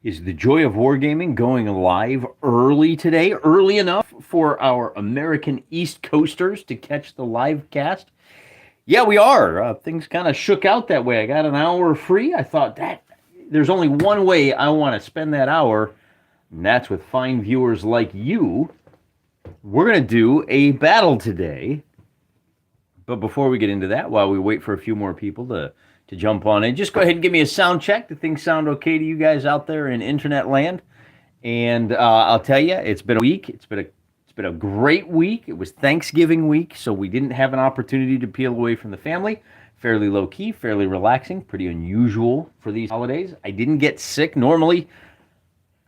Is the Joy of Wargaming going live early today? Early enough for our American East Coasters to catch the live cast? Yeah, we are. Things kind of shook out that way. I got an hour free. I thought that there's only one way I want to spend that hour, and that's with fine viewers like you. We're going to do a battle today. But before we get into that, while we wait for a few more people to jump on in, just go ahead and give me a sound check. Do things sound okay to you guys out there in internet land? And I'll tell you, it's been a week. It's been a great week. It was Thanksgiving week, so we didn't have an opportunity to peel away from the family. Fairly low key, fairly relaxing, pretty unusual for these holidays. I didn't get sick. Normally,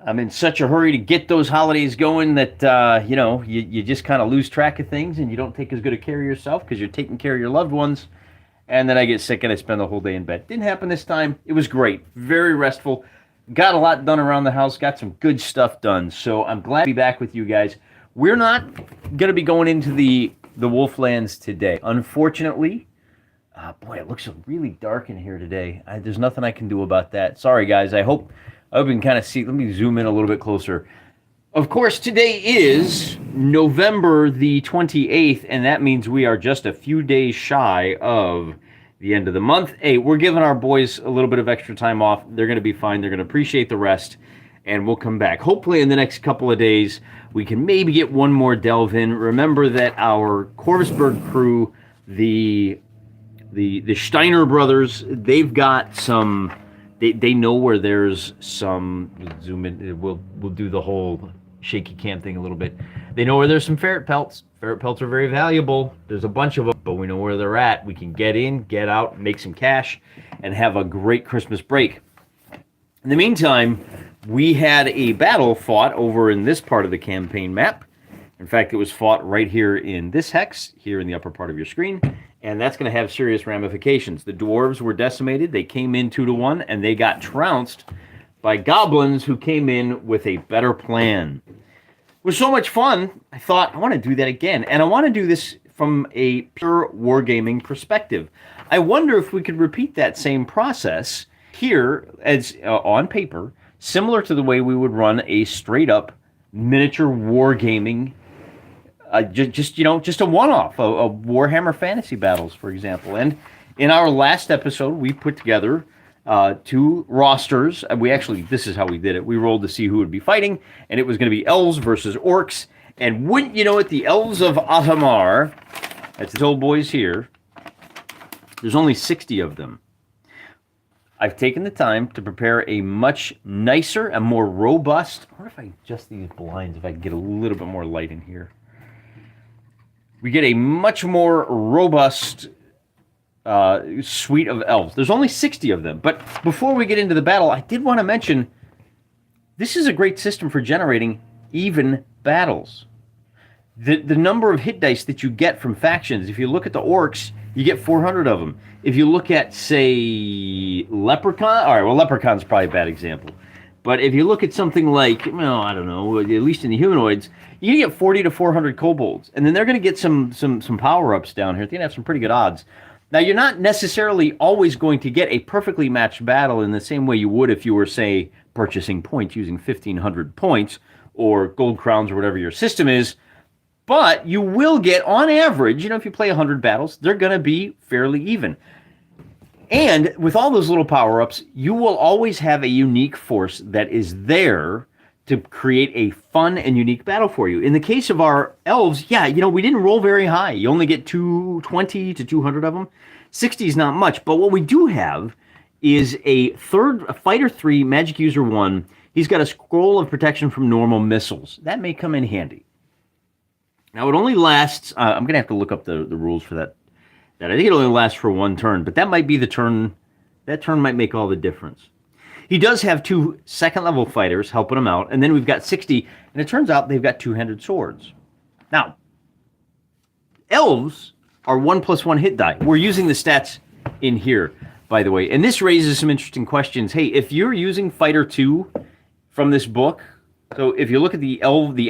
I'm in such a hurry to get those holidays going that, you just kind of lose track of things and you don't take as good a care of yourself because you're taking care of your loved ones. And then I get sick and I spend the whole day in bed. Didn't happen this time. It was great. Very restful. Got a lot done around the house. Got some good stuff done. So I'm glad to be back with you guys. We're not going to be going into the Wolflands today. Unfortunately, boy, it looks really dark in here today. There's nothing I can do about that. Sorry, guys. I hope you can kind of see. Let me zoom in a little bit closer. Of course, today is November the 28th, and that means we are just a few days shy of the end of the month. Hey, we're giving our boys a little bit of extra time off. They're going to be fine. They're going to appreciate the rest, and we'll come back. Hopefully, in the next couple of days, we can maybe get one more delve in. Remember that our Corvusberg crew, the Steiner brothers, they've got some. They know where there's some. Zoom in. We'll do the whole shaky cam thing a little bit. They know where there's some ferret pelts. Ferret pelts are very valuable. There's a bunch of them, but we know where they're at. We can get in, get out, make some cash, and have a great Christmas break. In the meantime, we had a battle fought over in this part of the campaign map. In fact, it was fought right here in this hex, here in the upper part of your screen, and that's going to have serious ramifications. The dwarves were decimated. They came in 2-1, and they got trounced by goblins who came in with a better plan. It was so much fun, I thought, I want to do that again. And I want to do this from a pure wargaming perspective. I wonder if we could repeat that same process here as on paper, similar to the way we would run a straight-up miniature wargaming, just a one-off, a Warhammer Fantasy Battles, for example. And in our last episode, we put together 2 rosters. This is how we did it. We rolled to see who would be fighting, and it was going to be elves versus orcs. And wouldn't you know it, the elves of Atamar, that's the old boys here, there's only 60 of them. I've taken the time to prepare a much nicer and more robust. I wonder if I adjust these blinds, if I can get a little bit more light in here. We get a much more robust suite of elves. There's only 60 of them. But before we get into the battle, I did want to mention this is a great system for generating even battles. The number of hit dice that you get from factions, if you look at the orcs, you get 400 of them. If you look at, say, Leprechaun, all right, well, Leprechaun's probably a bad example. But if you look at something like, well, I don't know, at least in the humanoids, you can get 40 to 400 kobolds. And then they're going to get some power-ups down here. They're going to have some pretty good odds. Now, you're not necessarily always going to get a perfectly matched battle in the same way you would if you were, say, purchasing points using 1,500 points or gold crowns or whatever your system is. But you will get, on average, if you play 100 battles, they're going to be fairly even. And with all those little power-ups, you will always have a unique force that is there to create a fun and unique battle for you. In the case of our elves, we didn't roll very high. You only get 220 to 200 of them. 60 is not much, but what we do have is a Fighter 3 Magic User 1. He's got a scroll of protection from normal missiles. That may come in handy. Now, it only lasts, I'm going to have to look up the rules for that. I think it only lasts for 1 turn, but that might be the turn. That turn might make all the difference. He does have 2 second-level fighters helping him out, and then we've got 60, and it turns out they've got 2-handed swords. Now, elves are 1+1 hit die. We're using the stats in here, by the way, and this raises some interesting questions. Hey, if you're using Fighter 2 from this book, so if you look at the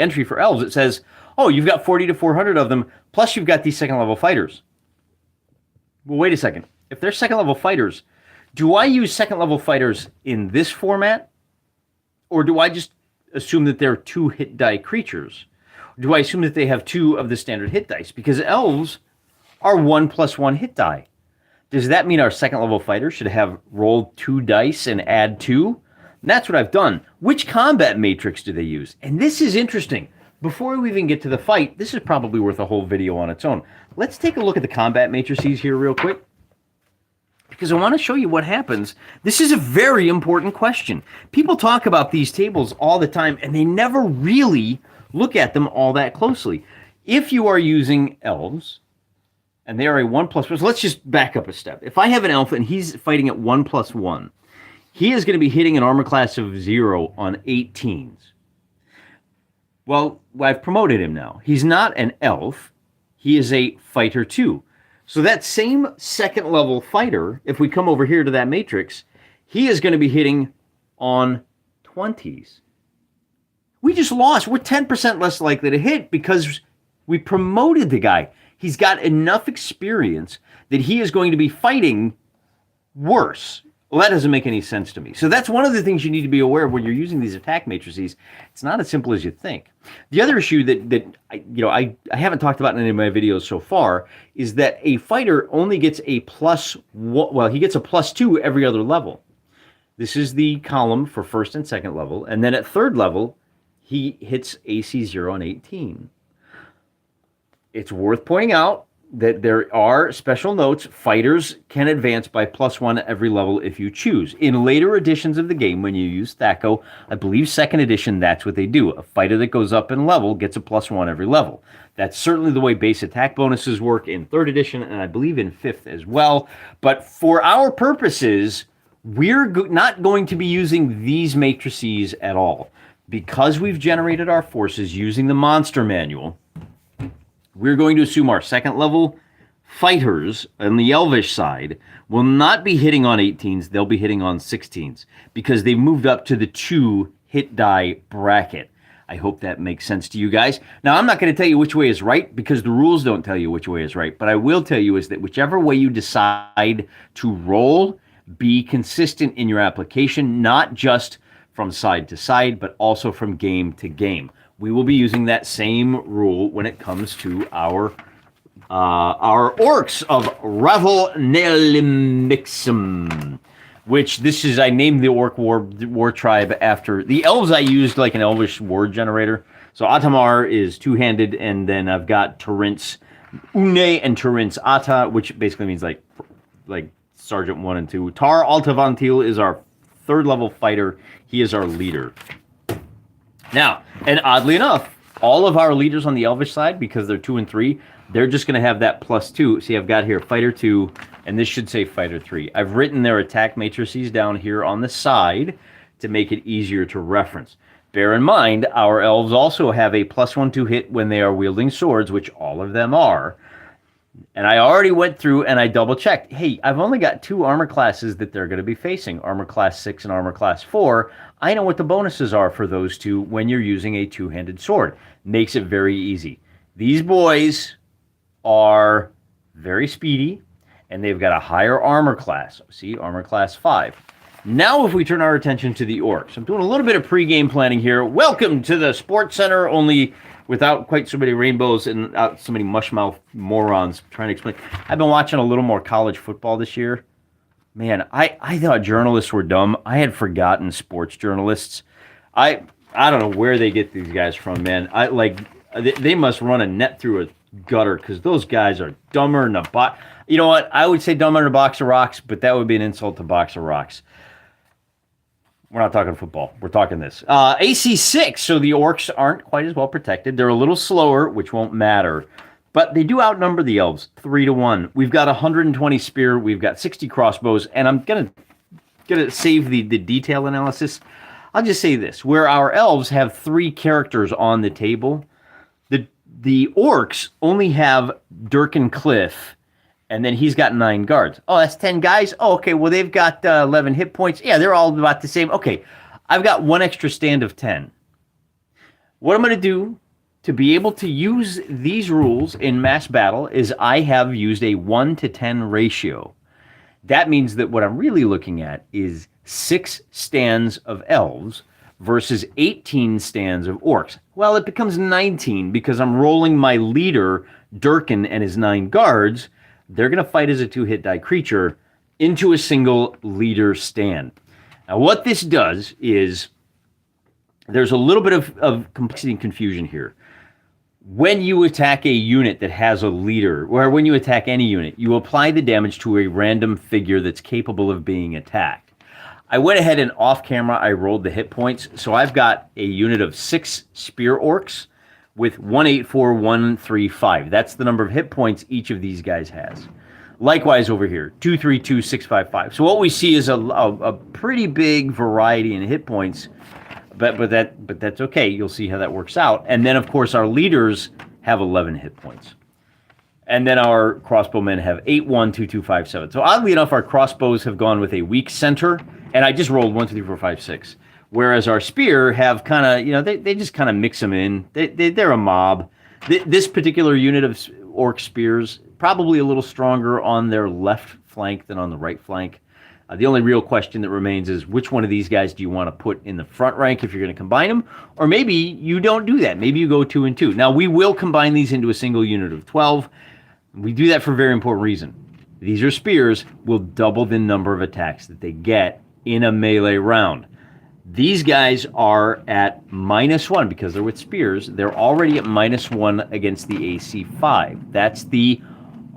entry for elves, it says, oh, you've got 40 to 400 of them, plus you've got these second-level fighters. Well, wait a second. If they're second-level fighters, do I use second-level fighters in this format? or do I just assume that they're 2 hit die creatures? Do I assume that they have 2 of the standard hit dice? Because elves are 1+1 hit die. Does that mean our second level fighter should have rolled 2 dice and add 2? And that's what I've done. Which combat matrix do they use? And this is interesting. Before we even get to the fight, this is probably worth a whole video on its own. Let's take a look at the combat matrices here real quick, because I want to show you what happens. This is a very important question. People talk about these tables all the time, and they never really look at them all that closely. If you are using elves, and they are a 1+1, so let's just back up a step. If I have an elf and he's fighting at 1+1, he is going to be hitting an armor class of 0 on 18s. Well, I've promoted him now. He's not an elf. He is a fighter 2. So that same second level fighter, if we come over here to that matrix, he is going to be hitting on 20s. We just lost. We're 10% less likely to hit because we promoted the guy. He's got enough experience that he is going to be fighting worse. Well, that doesn't make any sense to me. So that's one of the things you need to be aware of when you're using these attack matrices. It's not as simple as you think. The other issue that I haven't talked about in any of my videos so far is that a fighter only gets a +1, well, he gets a +2 every other level. This is the column for first and second level, and then at third level, he hits AC 0 and 18. It's worth pointing out that there are special notes. Fighters can advance by +1 at every level if you choose. In later editions of the game, when you use THAC0, I believe 2nd edition, that's what they do. A fighter that goes up in level gets a +1 every level. That's certainly the way base attack bonuses work in 3rd edition, and I believe in 5th as well. But for our purposes, we're not going to be using these matrices at all. Because we've generated our forces using the monster manual, we're going to assume our second level fighters on the elvish side will not be hitting on 18s, they'll be hitting on 16s because they've moved up to the 2 hit die bracket. I hope that makes sense to you guys. Now, I'm not going to tell you which way is right because the rules don't tell you which way is right, but I will tell you is that whichever way you decide to roll, be consistent in your application, not just from side to side, but also from game to game. We will be using that same rule when it comes to our orcs of Ravel Nelimixum, which this is, I named the orc war tribe after the elves. I used like an elvish word generator. So Atamar is 2-handed, and then I've got Turince Une and Turince Ata, which basically means like Sergeant 1 and 2. Tar Altavantil is our 3rd level fighter. He is our leader. Now, and oddly enough, all of our leaders on the elvish side, because they're 2 and 3, they're just going to have that +2. See, I've got here fighter 2, and this should say fighter 3. I've written their attack matrices down here on the side to make it easier to reference. Bear in mind, our elves also have a +1 to hit when they are wielding swords, which all of them are. And I already went through and I double checked. Hey, I've only got 2 armor classes that they're going to be facing, armor class 6 and armor class 4. I know what the bonuses are for those 2 when you're using a 2-handed sword. Makes it very easy. These boys are very speedy and they've got a higher armor class. See, armor class 5. Now if we turn our attention to the orcs. I'm doing a little bit of pre-game planning here. Welcome to the Sports Center, only without quite so many rainbows and so many mushmouth morons trying to explain. I've been watching a little more college football this year. Man, I thought journalists were dumb. I had forgotten sports journalists. I don't know where they get these guys from, man. They must run a net through a gutter because those guys are dumber than a box. You know what? I would say dumber than a box of rocks, but that would be an insult to box of rocks. We're not talking football. We're talking this. AC 6, so the orcs aren't quite as well protected. They're a little slower, which won't matter. But they do outnumber the elves 3-1. We've got 120 spear. We've got 60 crossbows. And I'm going to save the detail analysis. I'll just say this. Where our elves have 3 characters on the table, the orcs only have Durkin Cliff, and then he's got 9 guards. Oh, that's 10 guys? Oh, okay, well, they've got 11 hit points. Yeah, they're all about the same. Okay, I've got 1 extra stand of 10. What I'm going to do to be able to use these rules in mass battle is I have used a 1-to-10 ratio. That means that what I'm really looking at is 6 stands of elves versus 18 stands of orcs. Well, it becomes 19 because I'm rolling my leader, Durkin, and his 9 guards. They're going to fight as a 2-hit die creature into a single leader stand. Now, what this does is there's a little bit of complexity and confusion here. When you attack a unit that has a leader, or when you attack any unit, you apply the damage to a random figure that's capable of being attacked. I went ahead and off camera, I rolled the hit points. So I've got a unit of 6 spear orcs with 184,135. That's the number of hit points each of these guys has. Likewise over here, 232,655. So what we see is a pretty big variety in hit points. But that's okay. You'll see how that works out. And then, of course, our leaders have 11 hit points. And then our crossbowmen have 8, 1, 2, 2, 5, 7. So oddly enough, our crossbows have gone with a weak center. And I just rolled 1, 2, 3, 4, 5, 6. Whereas our spear have kind of, they just kind of mix them in. They're a mob. This particular unit of orc spears, probably a little stronger on their left flank than on the right flank. The only real question that remains is which one of these guys do you want to put in the front rank if you're going to combine them? Or maybe you don't do that. Maybe you go 2 and 2. Now, we will combine these into a single unit of 12. We do that for a very important reason. These are spears, will double the number of attacks that they get in a melee round. These guys are at -1 because they're with spears. They're already at -1 against the AC 5. That's the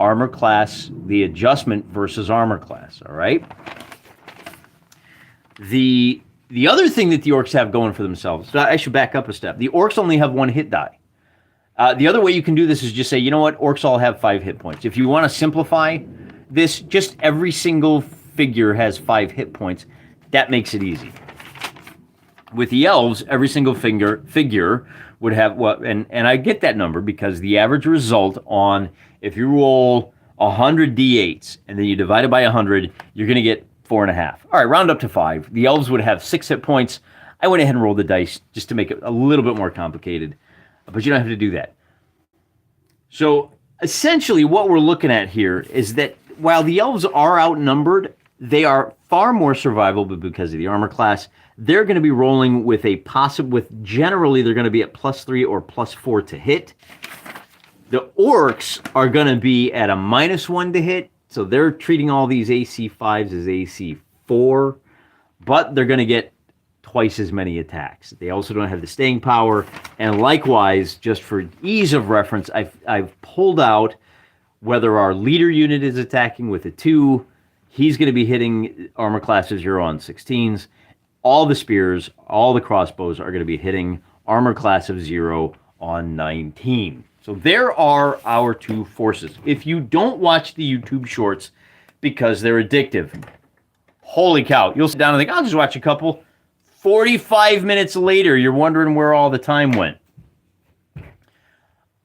armor class, the adjustment versus armor class, all right? The other thing that the orcs have going for themselves, so I should back up a step. The orcs only have 1 hit die. The other way you can do this is just say, you know what, orcs all have 5 hit points. If you want to simplify this, just every single figure has 5 hit points. That makes it easy. With the elves, every single figure would have what, and I get that number because the average result on, if you roll 100 d8s and then you divide it by 100, you're going to get 4.5. All right, round up to 5. The elves would have 6 hit points. I went ahead and rolled the dice just to make it a little bit more complicated, but you don't have to do that. So essentially what we're looking at here is that while the elves are outnumbered, they are far more survivable because of the armor class. They're going to be rolling with generally they're going to be at +3 or +4 to hit. The orcs are going to be at a -1 to hit, so they're treating all these AC 5s as AC 4, but they're going to get twice as many attacks. They also don't have the staying power, and likewise, just for ease of reference, I've pulled out whether our leader unit is attacking with a 2. He's going to be hitting armor class of 0 on 16s. All the spears, all the crossbows are going to be hitting armor class of 0 on 19. So there are our 2 forces. If you don't watch the YouTube shorts because they're addictive, holy cow, you'll sit down and think, I'll just watch a couple. 45 minutes later, you're wondering where all the time went.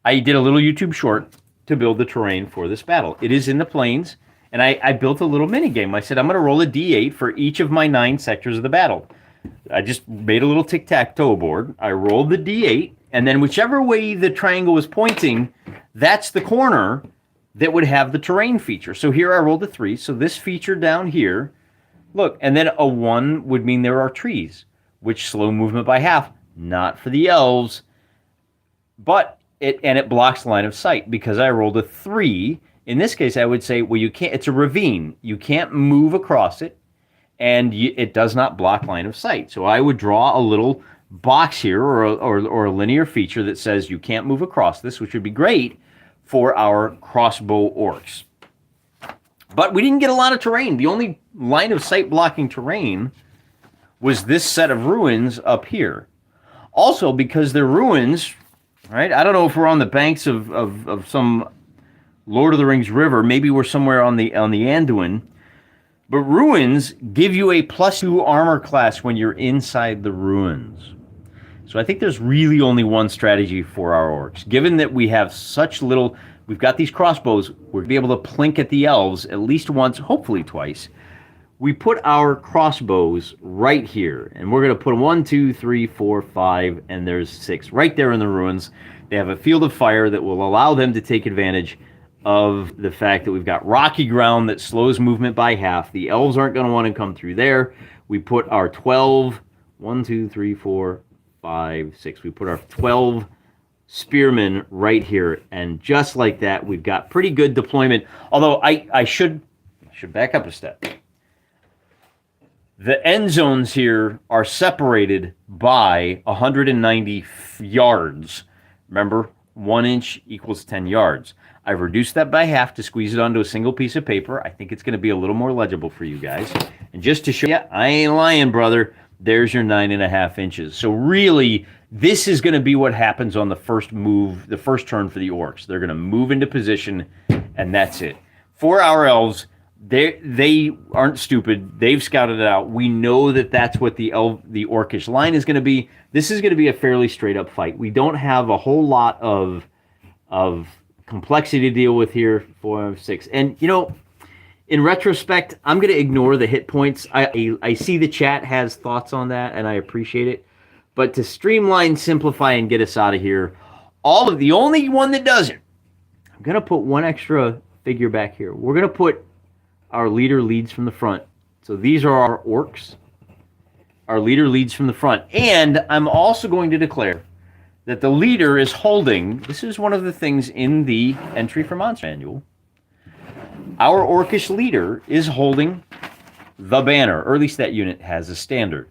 I did a little YouTube short to build the terrain for this battle. It is in the plains, and I built a little mini game. I said, I'm going to roll a d8 for each of my 9 sectors of the battle. I just made a little tic-tac-toe board. I rolled the d8, and then whichever way the triangle was pointing, that's the corner that would have the terrain feature. So here I rolled a 3. So this feature down here, look, and then a 1 would mean there are trees, which slow movement by half. Not for the elves, but it blocks line of sight because I rolled a 3. In this case, I would say, well, you can't. It's a ravine. You can't move across it, and it does not block line of sight. So I would draw a little box here or a linear feature that says you can't move across this, which would be great for our crossbow orcs. But we didn't get a lot of terrain. The only line of sight blocking terrain was this set of ruins up here. Also, because they're ruins, right? I don't know if we're on the banks of some Lord of the Rings river. Maybe we're somewhere on the Anduin. But ruins give you a +2 armor class when you're inside the ruins. So I think there's really only one strategy for our orcs. Given that we have such little, we've got these crossbows, we're going to be able to plink at the elves at least once, hopefully twice. We put our crossbows right here, and we're going to put 1, 2, 3, 4, 5, and there's 6 right there in the ruins. They have a field of fire that will allow them to take advantage of the fact that we've got rocky ground that slows movement by half. The elves aren't going to want to come through there. We put our 12 1, 2, 3, 4, 5, 6. We put our 12 spearmen right here, and just like that, we've got pretty good deployment. Although I should back up a step. The end zones here are separated by 190 yards. Remember, 1 inch equals 10 yards. I've reduced that by half to squeeze it onto a single piece of paper. I think it's going to be a little more legible for you guys. And just to show you, I ain't lying, brother, there's your 9.5 inches. So really, this is going to be what happens on the first move, the first turn for the orcs. They're going to move into position, and that's it. For our elves, they aren't stupid. They've scouted it out. We know that that's what the orcish line is going to be. This is going to be a fairly straight up fight. We don't have a whole lot of complexity to deal with here. 4, 6, and you know, in retrospect, I'm going to ignore the hit points. I see the chat has thoughts on that, and I appreciate it. But to streamline, simplify, and get us out of here, the only one that doesn't, I'm going to put one extra figure back here. We're going to put our leader leads from the front. So these are our orcs. Our leader leads from the front. And I'm also going to declare that the leader is holding, this is one of the things in the entry for Monster Manual, our orcish leader is holding the banner, or at least that unit has a standard,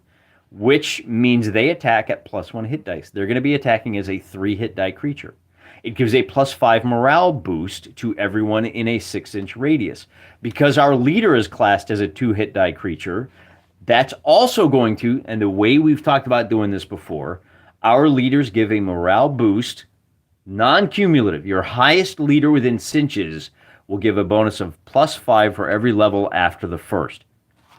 which means they attack at +1 hit dice. They're going to be attacking as a 3 hit die creature. It gives a +5 morale boost to everyone in a 6-inch radius. Because our leader is classed as a 2 hit die creature, that's also going to, and the way we've talked about doing this before, our leaders give a morale boost, non-cumulative. Your highest leader within cinches will give a bonus of +5 for every level after the first.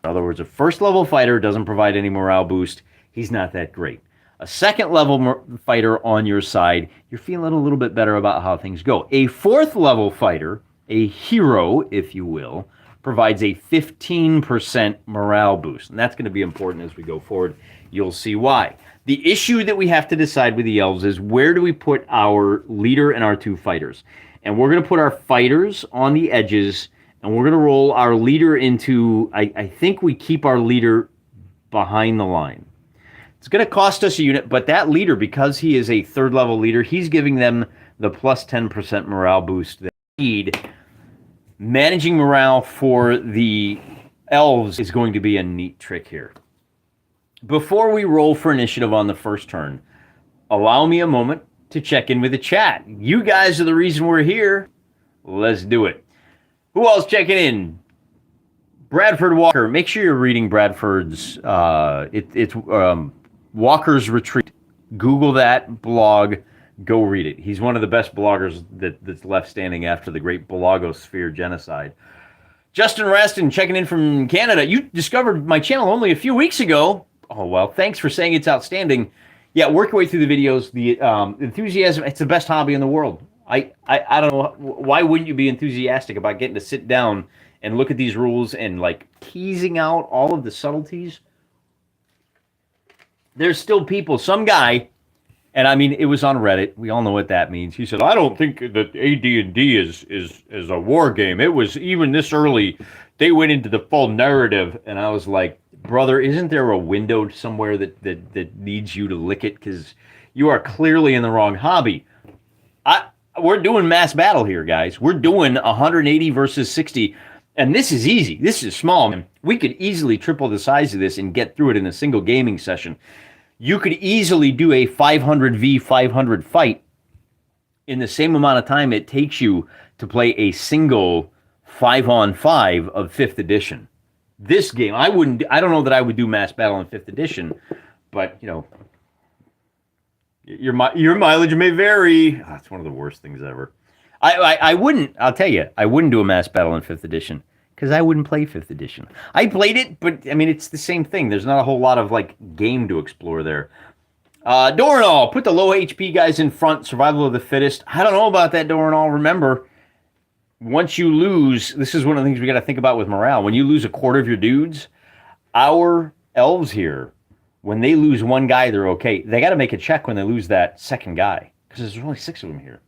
In other words, a first level fighter doesn't provide any morale boost. He's not that great. A second level fighter on your side, you're feeling a little bit better about how things go. A fourth level fighter, a hero, if you will, provides a 15% morale boost. And that's going to be important as we go forward. You'll see why. The issue that we have to decide with the elves is where do we put our leader and our 2 fighters? And we're going to put our fighters on the edges, and we're going to roll our leader into, I think we keep our leader behind the line. It's going to cost us a unit, but that leader, because he is a 3rd level leader, he's giving them the +10% morale boost they need. Managing morale for the elves is going to be a neat trick here. Before we roll for initiative on the first turn, allow me a moment to check in with the chat. You guys are the reason we're here. Let's do it. Who else checking in? Bradford Walker. Make sure you're reading Bradford's Walker's Retreat. Google that blog. Go read it. He's one of the best bloggers that's left standing after the great blogosphere genocide. Justin Raston checking in from Canada. You discovered my channel only a few weeks ago. Oh, well, thanks for saying it's outstanding. Yeah, work your way through the videos. The enthusiasm, it's the best hobby in the world. I don't know, why wouldn't you be enthusiastic about getting to sit down and look at these rules and like teasing out all of the subtleties? There's still people, some guy, and I mean, it was on Reddit. We all know what that means. He said, I don't think that AD&D is a war game. It was even this early. They went into the full narrative, and I was like, brother, isn't there a window somewhere that needs you to lick it? Because you are clearly in the wrong hobby. We're doing mass battle here, guys. We're doing 180 versus 60, and this is easy. This is small. We could easily triple the size of this and get through it in a single gaming session. You could easily do a 500 v 500 fight in the same amount of time it takes you to play a single 5-on-5 of 5th edition. This game, I don't know that I would do mass battle in 5th edition, but you know, your mileage may vary. Oh, it's one of the worst things ever. I wouldn't, I'll tell you, I wouldn't do a mass battle in 5th edition because I wouldn't play 5th edition. I played it, but I mean, it's the same thing. There's not a whole lot of like game to explore there. Doranal, put the low HP guys in front, survival of the fittest. I don't know about that, Doranal. Remember, once you lose, this is one of the things we got to think about with morale. When you lose a quarter of your dudes, our elves here, when they lose one guy, they're okay. They got to make a check when they lose that second guy because there's only 6 of them here.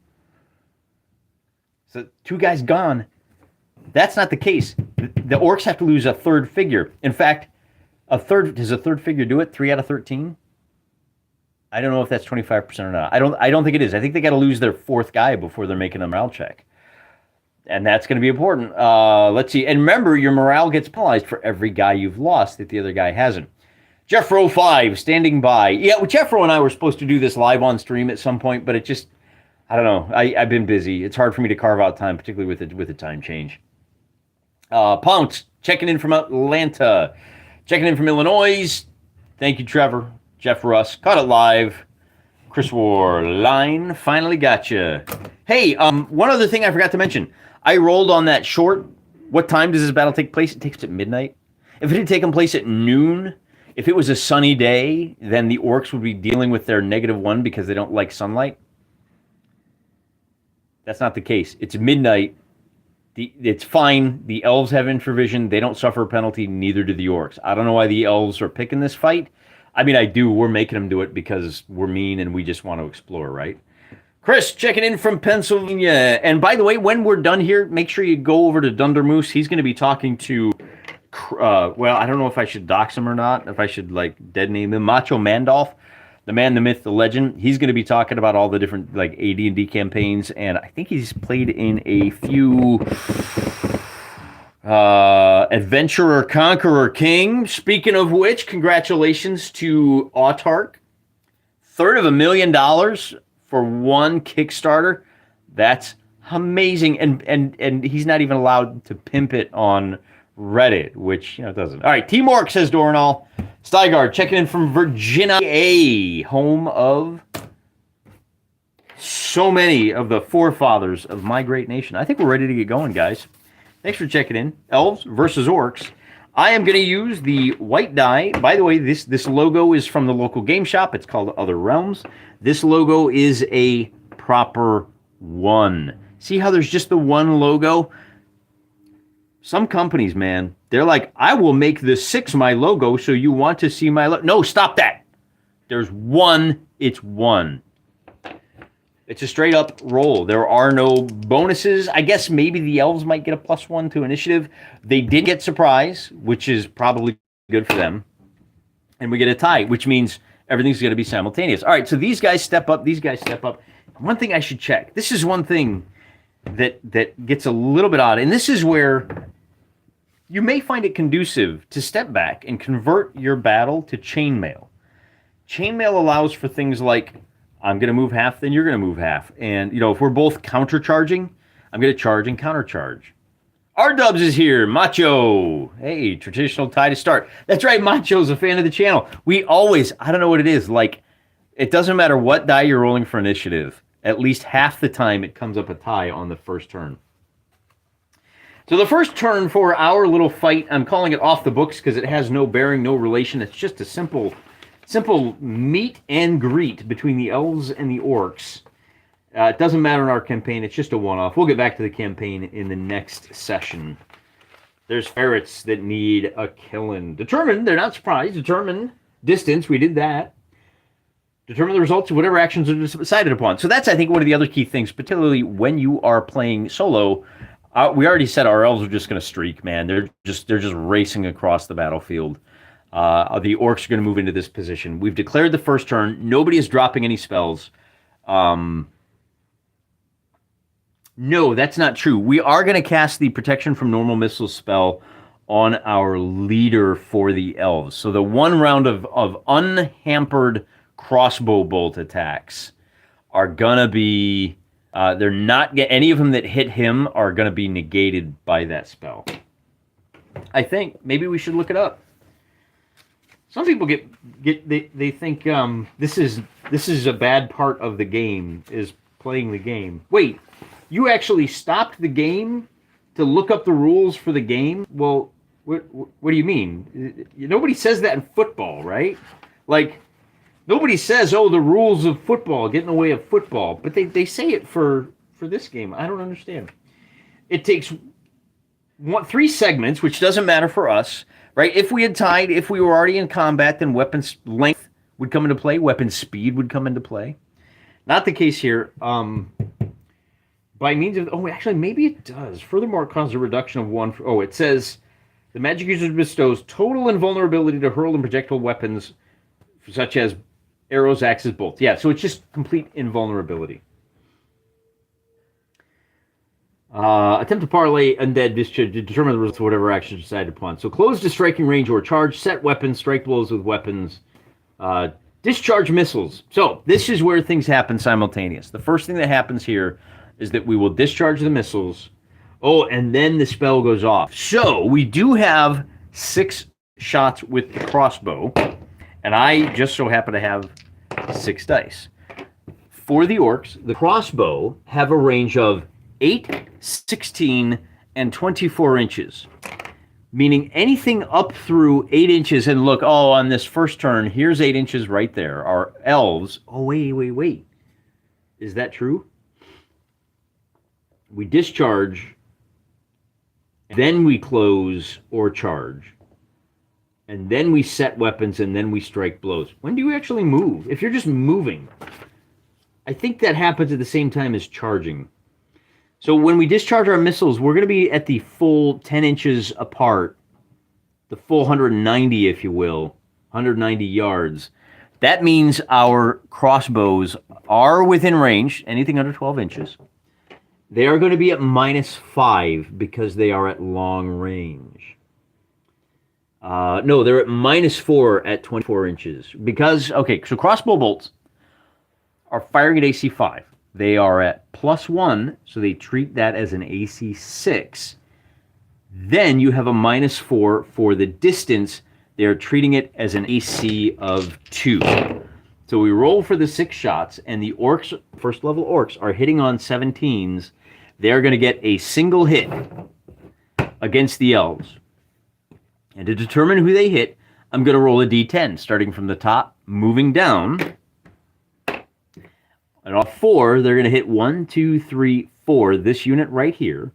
So 2 guys gone. That's not the case. The orcs have to lose a 3rd figure. In fact, A third, does a third figure do it? 3 out of 13? I don't know if that's 25% or not. I don't think it is. I think they got to lose their fourth guy before they're making a morale check. And that's going to be important. Let's see. And remember, your morale gets penalized for every guy you've lost that the other guy hasn't. Jeffro 5 standing by. Yeah, well, Jeffro and I were supposed to do this live on stream at some point, but it just, I don't know. I've been busy. It's hard for me to carve out time, particularly with the time change. Pounce checking in from Atlanta, checking in from Illinois. Thank you, Trevor. Jeff Russ caught it live. Chris Warline finally got you. Hey, one other thing I forgot to mention. I rolled on that short. What time does this battle take place? It takes place at midnight. If it had taken place at noon, if it was a sunny day, then the orcs would be dealing with their -1 because they don't like sunlight. That's not the case. It's midnight. It's fine. The elves have infravision. They don't suffer a penalty. Neither do the orcs. I don't know why the elves are picking this fight. I mean, I do. We're making them do it because we're mean and we just want to explore, right? Chris checking in from Pennsylvania. And by the way, when we're done here, make sure you go over to Dundermoose. He's going to be talking to, well, I don't know if I should dox him or not, if I should, like, dead name him. Macho Mandolf, the man, the myth, the legend. He's going to be talking about all the different, like, AD&D campaigns. And I think he's played in a few Adventurer, Conqueror, King. Speaking of which, congratulations to Autark. $350,000 for one Kickstarter. That's amazing. And he's not even allowed to pimp it on Reddit, which, it doesn't. All right, Team Orc, says Dornall. Stygard checking in from Virginia, home of so many of the forefathers of my great nation. I think we're ready to get going, guys. Thanks for checking in. Elves versus Orcs. I am going to use the white die. By the way, this logo is from the local game shop. It's called Other Realms. This logo is a proper one. See how there's just the one logo? Some companies, man, they're like, I will make the 6 my logo, so you want to see my logo. No, stop that. There's one. It's one. It's a straight up roll. There are no bonuses. I guess maybe the elves might get a +1 to initiative. They did get surprise, which is probably good for them. And we get a tie, which means everything's going to be simultaneous. All right, so these guys step up. These guys step up. One thing I should check. This is one thing that gets a little bit odd. And this is where you may find it conducive to step back and convert your battle to chainmail. Chainmail allows for things like, I'm going to move half, then you're going to move half. And, if we're both countercharging, I'm going to charge and countercharge. R-Dubs is here. Macho. Hey, traditional tie to start. That's right, Macho's a fan of the channel. We always, I don't know what it is, like, it doesn't matter what die you're rolling for initiative. At least half the time it comes up a tie on the first turn. So the first turn for our little fight, I'm calling it off the books because it has no bearing, no relation. It's just a simple meet and greet between the elves and the orcs. It doesn't matter in our campaign. It's just a one-off. We'll get back to the campaign in the next session. There's ferrets that need a killing. Determine, they're not surprised. Determine distance. We did that. Determine the results of whatever actions are decided upon. So that's, I think, one of the other key things, particularly when you are playing solo. We already said our elves are just going to streak, man. They're just racing across the battlefield. The orcs are going to move into this position. We've declared the first turn. Nobody is dropping any spells. No, that's not true. We are going to cast the protection from normal missiles spell on our leader for the elves. So the one round of unhampered crossbow bolt attacks are going to be... they're not... Any of them that hit him are going to be negated by that spell. I think. Maybe we should look it up. Some people they think this is a bad part of the game, is playing the game. Wait, you actually stopped the game to look up the rules for the game? Well, what do you mean? Nobody says that in football, right? Like, nobody says, oh, the rules of football get in the way of football. But they say it for this game. I don't understand. It takes 3 segments, which doesn't matter for us. Right? If we had tied, if we were already in combat, then weapons length would come into play. Weapon speed would come into play. Not the case here. By means of... Oh, actually, maybe it does. Furthermore, it causes a reduction of 1... it says The magic user bestows total invulnerability to hurl and projectile weapons, such as arrows, axes, bolts. Yeah, so it's just complete invulnerability. Attempt to parlay undead discharge to determine the results of whatever action decided upon. So close to striking range or charge, set weapons, strike blows with weapons, discharge missiles. So this is where things happen simultaneous. The first thing that happens here is that we will discharge the missiles. Oh, and then the spell goes off. So we do have 6 shots with the crossbow, and I just so happen to have 6 dice. For the orcs, the crossbow have a range of 8, 16, and 24 inches. Meaning anything up through 8 inches, and look, oh, on this first turn, here's 8 inches right there. Our elves, oh, wait. Is that true? We discharge, then we close or charge, and then we set weapons, and then we strike blows. When do you actually move? If you're just moving, I think that happens at the same time as charging. So when we discharge our missiles, we're going to be at the full 10 inches apart, the full 190, if you will, 190 yards. That means our crossbows are within range, anything under 12 inches. They are going to be at -5 because they are at long range. No, they're at -4 at 24 inches. Because, okay, so crossbow bolts are firing at AC 5. They are at +1, so they treat that as an AC 6. Then you have a -4 for the distance. They're treating it as an AC of 2. So we roll for the 6 shots, and the orcs, first level orcs, are hitting on 17s. They're going to get a single hit against the elves. And to determine who they hit, I'm going to roll a d10, starting from the top, moving down. And off 4, they're going to hit 1, 2, 3, 4, this unit right here.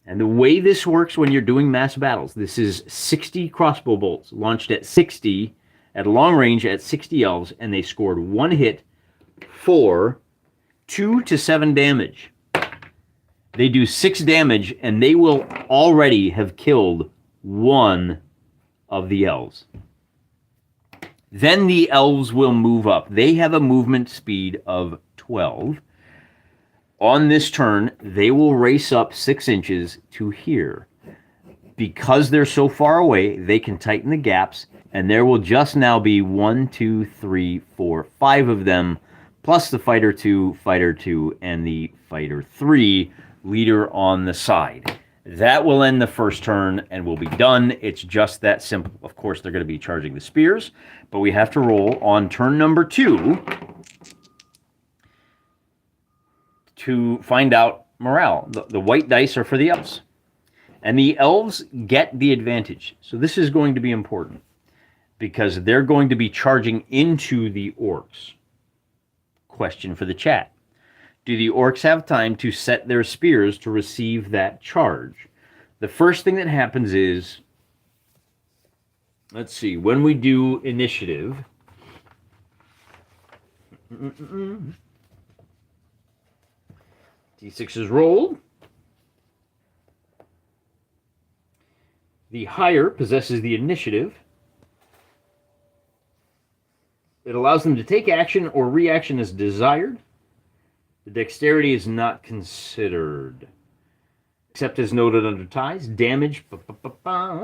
And the way this works when you're doing mass battles, this is 60 crossbow bolts launched at 60, at long range at 60 elves, and they scored 1 hit for 2 to 7 damage. They do 6 damage, and they will already have killed 1 of the elves. Then the elves will move up. They have a movement speed of 12. On this turn, they will race up 6 inches to here. Because they're so far away, they can tighten the gaps, and there will just now be 1, 2, 3, 4, 5 of them, plus the Fighter 2, and the Fighter 3 leader on the side. That will end the first turn, and we'll be done. It's just that simple. Of course, they're going to be charging the spears, but we have to roll on turn number 2 to find out morale. The white dice are for the elves, and the elves get the advantage. So this is going to be important because they're going to be charging into the orcs. Question for the chat. Do the orcs have time to set their spears to receive that charge? The first thing that happens is, let's see, when we do initiative, D6 is rolled. The higher possesses the initiative. It allows them to take action or reaction as desired. The dexterity is not considered, except as noted under ties. Damage.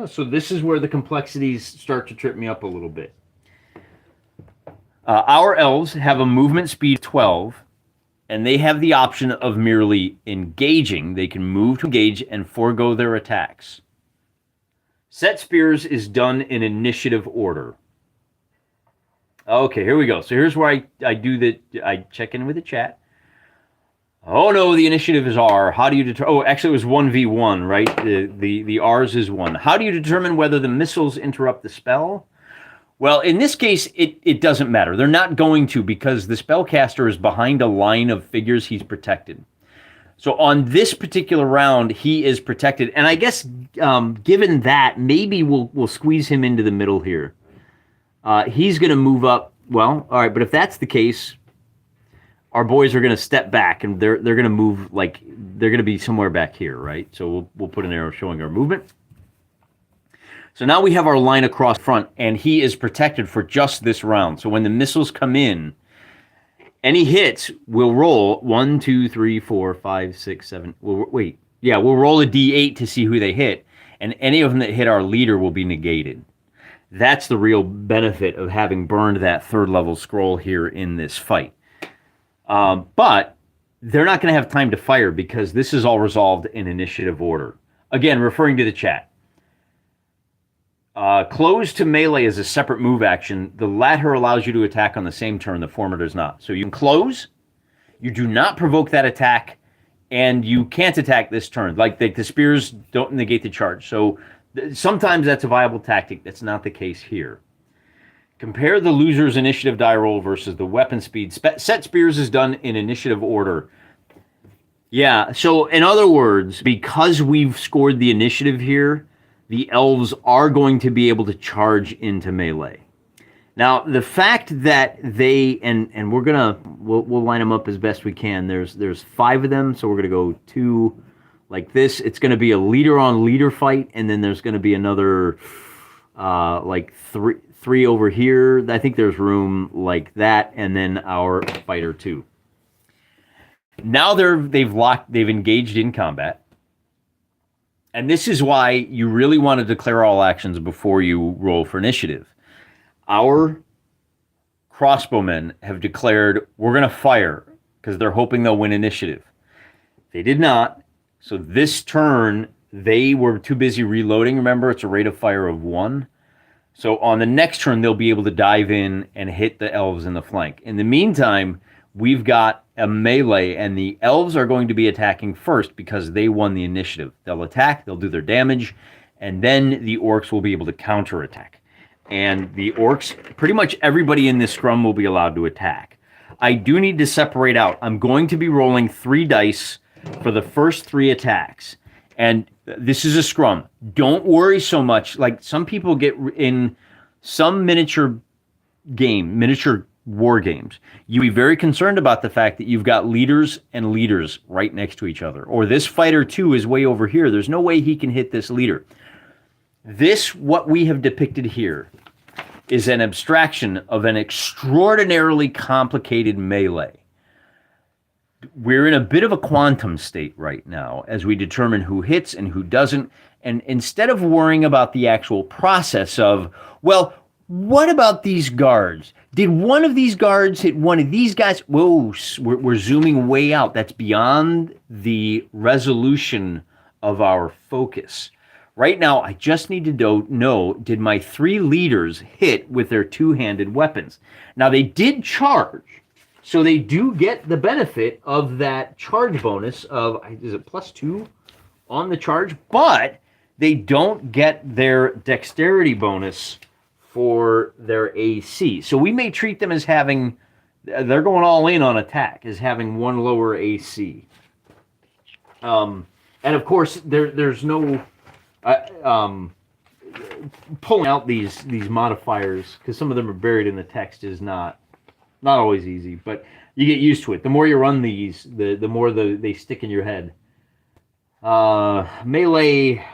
So this is where the complexities start to trip me up a little bit. Our elves have a movement speed 12, and they have the option of merely engaging. They can move to engage and forego their attacks. Set spears is done in initiative order. Okay, here we go. So here's where I check in with the chat. Oh no, the initiative is R. How do you determine? Oh, actually, it was 1v1, right? The R's is 1. How do you determine whether the missiles interrupt the spell? Well, in this case, it doesn't matter. They're not going to, because the spellcaster is behind a line of figures he's protected. So on this particular round, he is protected. And I guess, given that, maybe we'll squeeze him into the middle here. He's going to move up. Well, all right, but if that's the case, our boys are going to step back, and they're going to move, like, they're going to be somewhere back here, right? So we'll put an arrow showing our movement. So now we have our line across front, and he is protected for just this round. So when the missiles come in, any hits will roll 1, 2, 3, 4, 5, 6, 7. Wait. Yeah, we'll roll a d8 to see who they hit, and any of them that hit our leader will be negated. That's the real benefit of having burned that third level scroll here in this fight. But they're not going to have time to fire because this is all resolved in initiative order. Again, referring to the chat. Close to melee is a separate move action. The latter allows you to attack on the same turn. The former does not. So you can close. You do not provoke that attack, and you can't attack this turn. Like the spears don't negate the charge. So sometimes that's a viable tactic. That's not the case here. Compare the loser's initiative die roll versus the weapon speed. Set spears is done in initiative order. Yeah, so in other words, because we've scored the initiative here, the elves are going to be able to charge into melee. Now, the fact that they, and we'll line them up as best we can. There's 5 of them, so we're gonna go 2 like this. It's gonna be a leader on leader fight, and then there's gonna be another like three over here. I think there's room like that, and then our fighter 2. Now they've engaged in combat. And this is why you really want to declare all actions before you roll for initiative. Our crossbowmen have declared we're going to fire because they're hoping they'll win initiative. They did not. So this turn, they were too busy reloading. Remember, it's a rate of fire of 1. So on the next turn, they'll be able to dive in and hit the elves in the flank. In the meantime, we've got a melee, and the elves are going to be attacking first because they won the initiative. They'll attack, they'll do their damage, and then the orcs will be able to counterattack. And the orcs, pretty much everybody in this scrum will be allowed to attack. I do need to separate out. I'm going to be rolling 3 dice for the first 3 attacks. And this is a scrum. Don't worry so much. Like some people get in some miniature war games, you be very concerned about the fact that you've got leaders and leaders right next to each other. Or this fighter 2 is way over here. There's no way he can hit this leader. What we have depicted here is an abstraction of an extraordinarily complicated melee. We're in a bit of a quantum state right now as we determine who hits and who doesn't. And instead of worrying about the actual process of, well, what about these guards? Did one of these guards hit one of these guys? Whoa, we're zooming way out. That's beyond the resolution of our focus. Right now, I just need to know, did my 3 leaders hit with their 2-handed weapons? Now, they did charge, so they do get the benefit of that charge bonus of, is it +2 on the charge? But they don't get their dexterity bonus for their AC. So we may treat them as having, they're going all in on attack, as having 1 lower AC. And of course, there's no pulling out these modifiers, because some of them are buried in the text, is not always easy, but you get used to it. The more you run these, the more they stick in your head. Melee.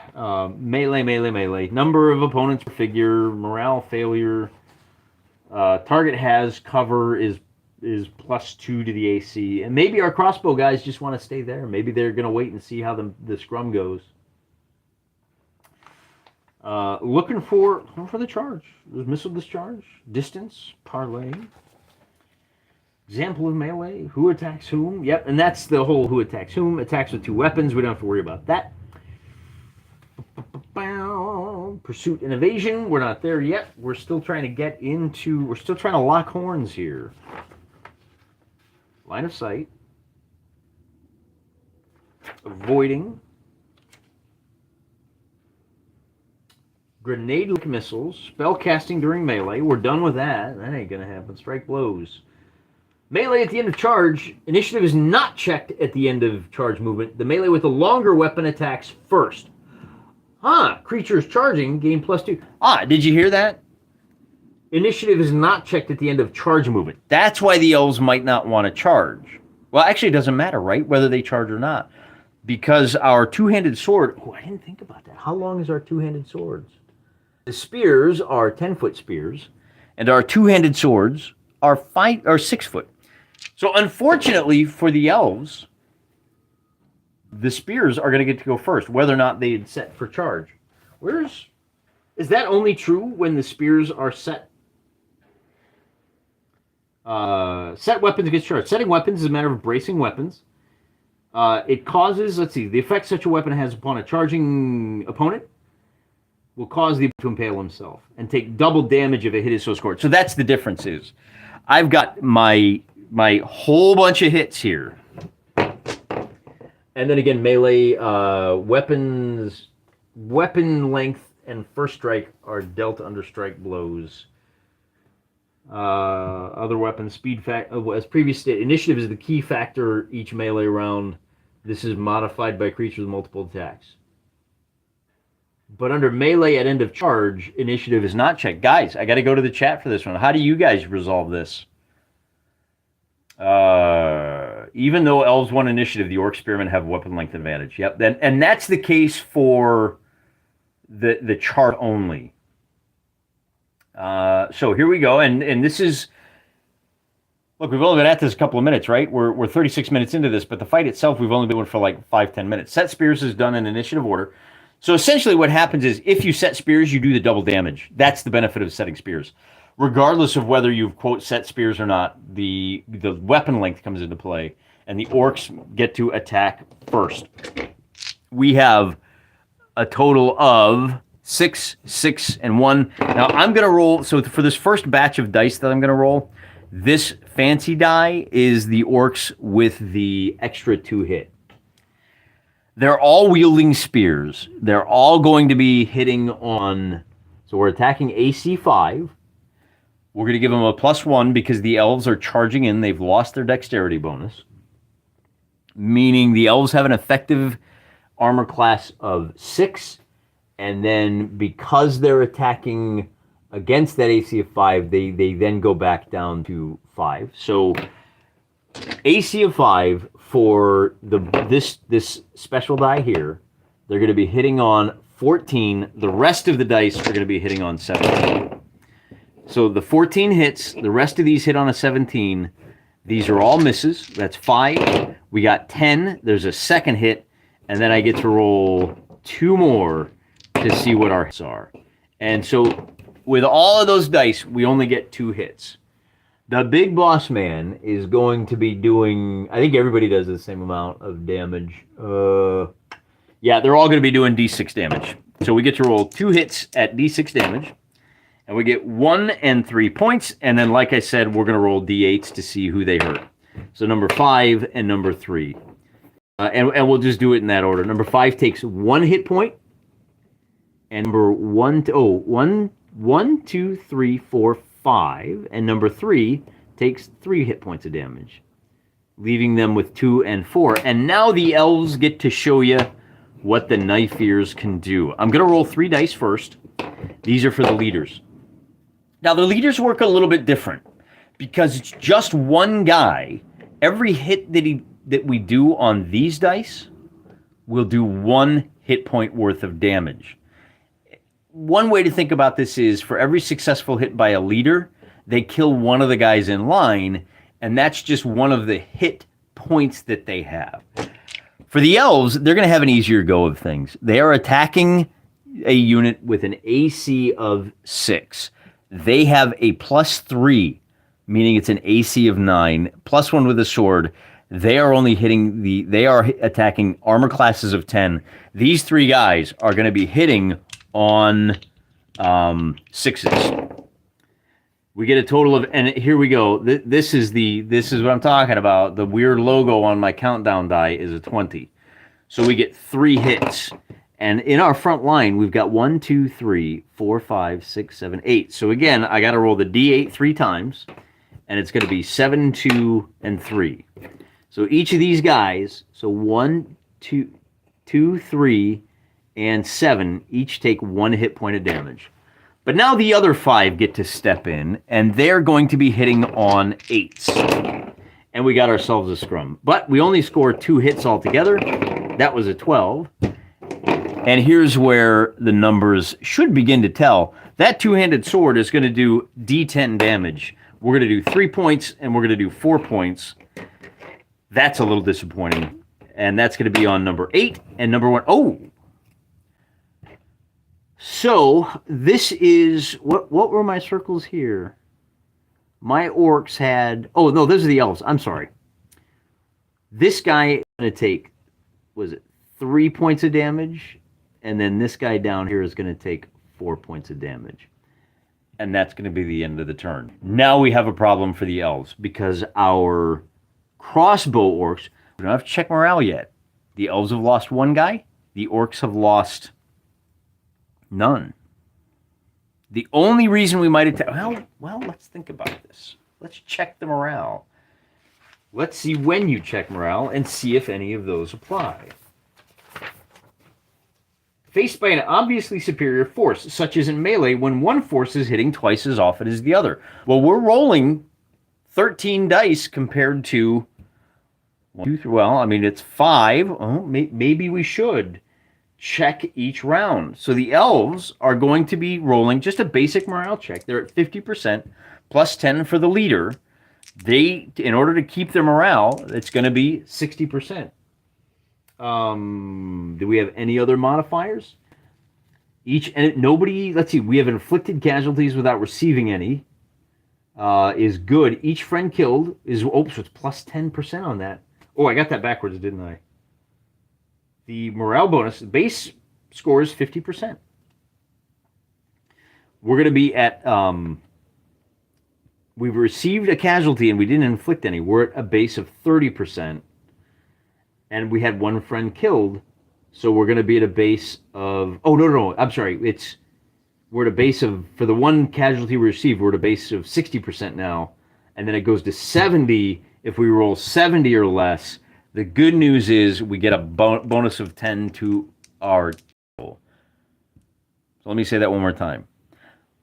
Number of opponents per figure. Morale failure. Target has cover is +2 to the AC. And maybe our crossbow guys just want to stay there. Maybe they're going to wait and see how the scrum goes. Looking for the charge. There's missile discharge. Distance. Parlay. Example of melee. Who attacks whom? Yep, and that's the whole who attacks whom. Attacks with 2 weapons. We don't have to worry about that. Pursuit and evasion. We're not there yet. We're still trying to lock horns here. Line of sight. Avoiding. Grenade missiles. Spell casting during melee. We're done with that. That ain't gonna happen. Strike blows. Melee at the end of charge. Initiative is not checked at the end of charge movement. The melee with the longer weapon attacks first. Creatures charging gain +2. Did you hear that? Initiative is not checked at the end of charge movement. That's why the elves might not want to charge. Well, actually, it doesn't matter, right? Whether they charge or not. Because our 2-handed sword... I didn't think about that. How long is our 2-handed swords? The spears are 10-foot spears, and our two-handed swords are 6 foot. So unfortunately for the elves, the spears are going to get to go first, whether or not they had set for charge. Is that only true when the spears are set? Set weapons against charge. Setting weapons is a matter of bracing weapons. It causes, let's see, the effect such a weapon has upon a charging opponent will cause the to impale himself and take double damage if a hit is so scored. So that's the difference is. I've got my whole bunch of hits here. And then again, melee weapons, weapon length, and first strike are dealt under strike blows. Other weapons, speed factor, as previous stated, initiative is the key factor each melee round. This is modified by creatures with multiple attacks. But under melee at end of charge, initiative is not checked. Guys, I got to go to the chat for this one. How do you guys resolve this? Even though elves won initiative, the orc spearmen have weapon length advantage. Yep, and that's the case for the chart only. So here we go, and this is, look, we've only been at this a couple of minutes, right? We're 36 minutes into this, but the fight itself, we've only been doing for like 5-10 minutes. Set spears is done in initiative order. So essentially what happens is if you set spears, you do the double damage. That's the benefit of setting spears. Regardless of whether you've, quote, set spears or not, the weapon length comes into play, and the orcs get to attack first. We have a total of 6, 6, and 1. Now, I'm going to roll, so for this first batch of dice that I'm going to roll, this fancy die is the orcs with the extra 2 hit. They're all wielding spears. They're all going to be hitting on, so we're attacking AC 5. We're going to give them a +1 because the elves are charging in. They've lost their dexterity bonus, meaning the elves have an effective armor class of 6, and then because they're attacking against that AC of 5, they then go back down to 5. So AC of 5 for this special die here, they're going to be hitting on 14. The rest of the dice are going to be hitting on 17. So the 14 hits, the rest of these hit on a 17. These are all misses. That's 5. We got 10. There's a second hit, and then I get to roll 2 more to see what our hits are. And so with all of those dice, we only get 2 hits. The big boss man is going to be doing, I think everybody does the same amount of damage. Yeah, they're all going to be doing D6 damage. So we get to roll 2 hits at D6 damage. And we get 1 and 3 points. And then, like I said, we're going to roll D8s to see who they hurt. So number 5 and number 3. And we'll just do it in that order. Number 5 takes 1 hit point. And number 1, 2, 3, 4, 5. And number 3 takes 3 hit points of damage, leaving them with 2 and 4. And now the elves get to show you what the knife ears can do. I'm going to roll 3 dice first. These are for the leaders. Now, the leaders work a little bit different because it's just one guy. Every hit that we do on these dice will do 1 hit point worth of damage. One way to think about this is for every successful hit by a leader, they kill one of the guys in line, and that's just one of the hit points that they have. For the elves, they're going to have an easier go of things. They are attacking a unit with an AC of 6. They have a +3, meaning it's an AC of 9, +1 with a sword. They are only hitting they are attacking armor classes of 10. These 3 guys are going to be hitting on 6s. We get a total of, and here we go. This is what I'm talking about. The weird logo on my countdown die is a 20. So we get 3 hits. And in our front line, we've got 1, 2, 3, 4, 5, 6, 7, 8. So again, I got to roll the D8 3 times, and it's going to be 7, 2, and 3. So each of these guys, so 1, 2, 3, and 7, each take 1 hit point of damage. But now the other 5 get to step in, and they're going to be hitting on 8s. And we got ourselves a scrum. But we only scored 2 hits altogether. That was a 12. And here's where the numbers should begin to tell. That two-handed sword is going to do D10 damage. We're going to do 3 points, and we're going to do 4 points. That's a little disappointing. And that's going to be on number 8 and number 1. Oh! So, this is... What were my circles here? My orcs had... Oh, no, those are the elves. I'm sorry. This guy is going to take, was it 3 points of damage? And then this guy down here is going to take 4 points of damage. And that's going to be the end of the turn. Now we have a problem for the elves, because our crossbow orcs, we don't have to check morale yet. The elves have lost 1 guy. The orcs have lost none. The only reason we might attack... Well, let's think about this. Let's check the morale. Let's see when you check morale and see if any of those apply. Faced by an obviously superior force, such as in melee, when one force is hitting twice as often as the other. Well, we're rolling 13 dice compared to... 1, 2, 3, well, I mean, it's 5. Oh, maybe we should check each round. So the elves are going to be rolling just a basic morale check. They're at 50%, plus 10 for the leader. They, in order to keep their morale, it's going to be 60%. Do we have any other modifiers? Nobody, let's see, we have inflicted casualties without receiving any. Is good. Each friend killed is, so it's plus 10% on that. Oh, I got that backwards, didn't I? The morale bonus, the base score is 50%. We're going to be at, we've received a casualty and we didn't inflict any. We're at a base of 30%. And we had 1 friend killed, so we're going to be at a base of... Oh, no, I'm sorry. We're at a base of... For the 1 casualty we received, we're at a base of 60% now. And then it goes to 70 if we roll 70 or less. The good news is we get a bonus of 10 to our roll. So let me say that one more time.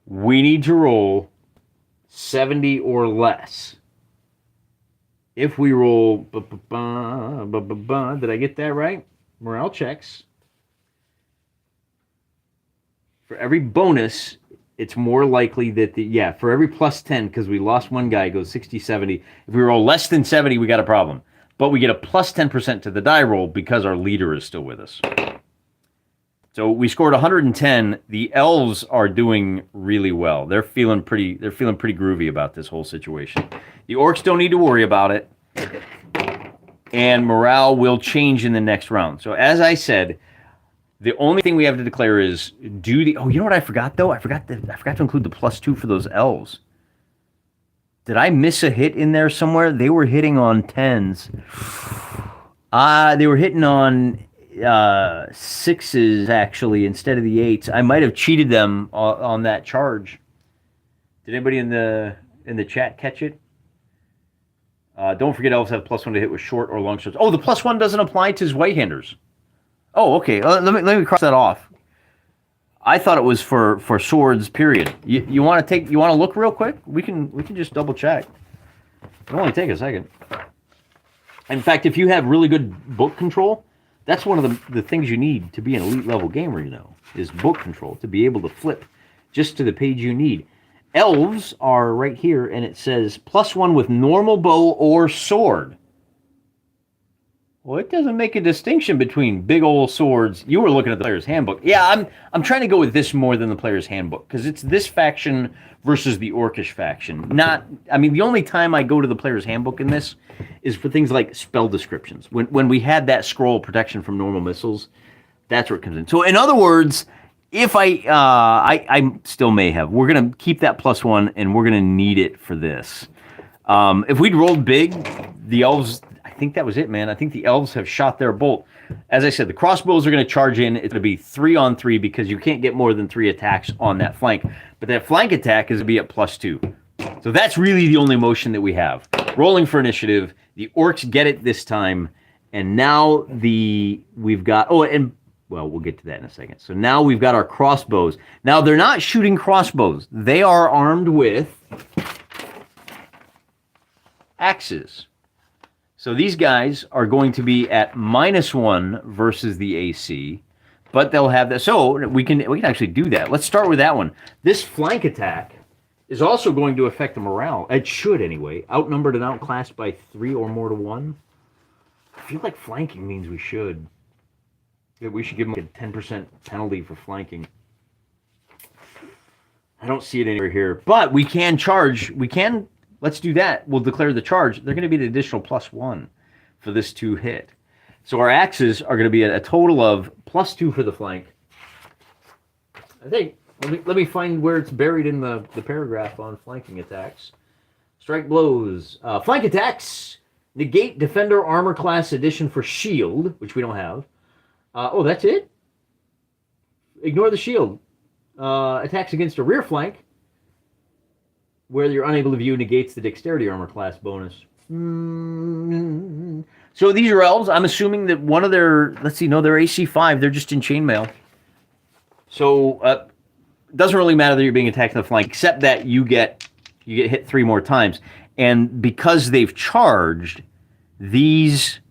We need to roll 70 or less. If we roll, did I get that right? Morale checks. For every bonus, it's more likely that for every plus 10, because we lost 1 guy, it goes 60, 70. If we roll less than 70, we got a problem. But we get a plus 10% to the die roll because our leader is still with us. So we scored 110. The elves are doing really well. They're feeling pretty groovy about this whole situation. The orcs don't need to worry about it. And morale will change in the next round. So as I said, the only thing we have to declare is do the... Oh, you know what I forgot though? I forgot to include the plus 2 for those elves. Did I miss a hit in there somewhere? They were hitting on 10s. They were hitting on 6s actually instead of the 8s. I might have cheated them on that charge. Did anybody in the chat catch it? Don't forget elves have +1 to hit with short or long swords. Oh, the +1 doesn't apply to his right-handers. Oh, okay. Let me cross that off. I thought it was for swords. Period. You want to look real quick? We can just double check. It'll only take a second. In fact, if you have really good book control, that's one of the things you need to be an elite level gamer. Is book control, to be able to flip just to the page you need. Elves are right here, and it says +1 with normal bow or sword. Well, it doesn't make a distinction between big old swords. You were looking at the player's handbook. Yeah, I'm trying to go with this more than the player's handbook, because it's this faction versus the orcish faction. The only time I go to the player's handbook in this is for things like spell descriptions. When we had that scroll protection from normal missiles, that's where it comes in. So in other words, if I still may have. We're going to keep that +1, and we're going to need it for this. If we'd rolled big, the elves, I think that was it, man. I think the elves have shot their bolt. As I said, the crossbows are going to charge in. It's going to be 3-on-3 because you can't get more than 3 attacks on that flank. But that flank attack is going to be at +2. So that's really the only motion that we have. Rolling for initiative. The orcs get it this time. And now we've got... Well, we'll get to that in a second. So now we've got our crossbows. Now, they're not shooting crossbows. They are armed with axes. So these guys are going to be at -1 versus the AC. But they'll have that. So we can actually do that. Let's start with that one. This flank attack is also going to affect the morale. It should anyway. Outnumbered and outclassed by 3 or more to 1. I feel like flanking means we should. Yeah, we should give them like a 10% penalty for flanking. I don't see it anywhere here. But we can charge. Let's do that. We'll declare the charge. They're going to be the additional +1 for this 2 hit. So our axes are going to be a total of +2 for the flank. I think. Let me find where it's buried in the paragraph on flanking attacks. Strike blows. Flank attacks. Negate Defender Armor Class Edition for Shield, which we don't have. Oh, that's it? Ignore the shield. Attacks against a rear flank, where you're unable to view, negates the Dexterity Armor Class bonus. So these are elves. I'm assuming that one of their, they're AC 5. They're just in chainmail. So it doesn't really matter that you're being attacked in the flank, except that you get hit 3 more times. And because they've charged, these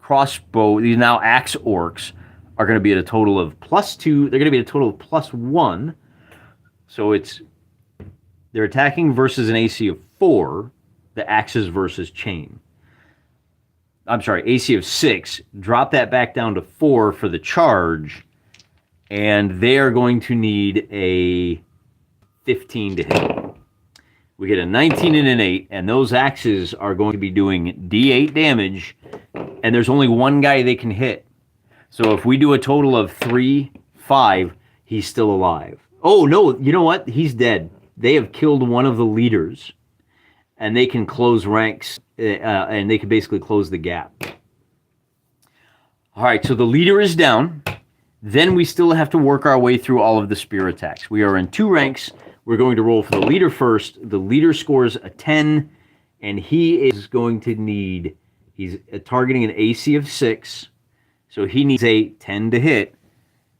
these now axe orcs are going to be at a total of +2. They're going to be at a total of +1. So they're attacking versus an AC of 4. The axes versus chain. I'm sorry, AC of 6. Drop that back down to 4 for the charge. And they are going to need a 15 to hit. We get a 19 and an 8, and those axes are going to be doing D8 damage, and there's only one guy they can hit. So if we do a total of 3, 5, he's still alive. Oh, no, you know what? He's dead. They have killed one of the leaders, and they can close ranks, and they can basically close the gap. All right, so the leader is down. Then we still have to work our way through all of the spear attacks. We are in 2 ranks. We're going to roll for the leader first. The leader scores a 10, and he is going to need, he's targeting an AC of 6, so he needs a 10 to hit.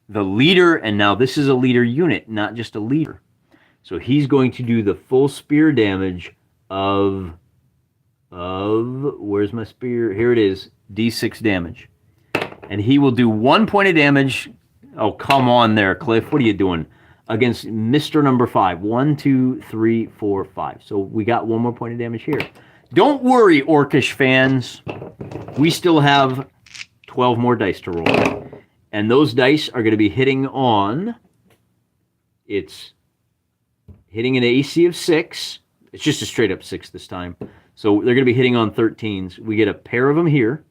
The leader, and now this is a leader unit, not just a leader. So he's going to do the full spear damage of where's my spear? Here it is, D6 damage. And he will do 1 point of damage. Oh, come on there, Cliff. What are you doing? Against Mr. Number 5. 1, 2, 3, 4, 5. So we got 1 more point of damage here. Don't worry, Orcish fans. We still have 12 more dice to roll. And those dice are going to be hitting on... It's hitting an AC of 6. It's just a straight up 6 this time. So they're going to be hitting on 13s. We get a pair of them here.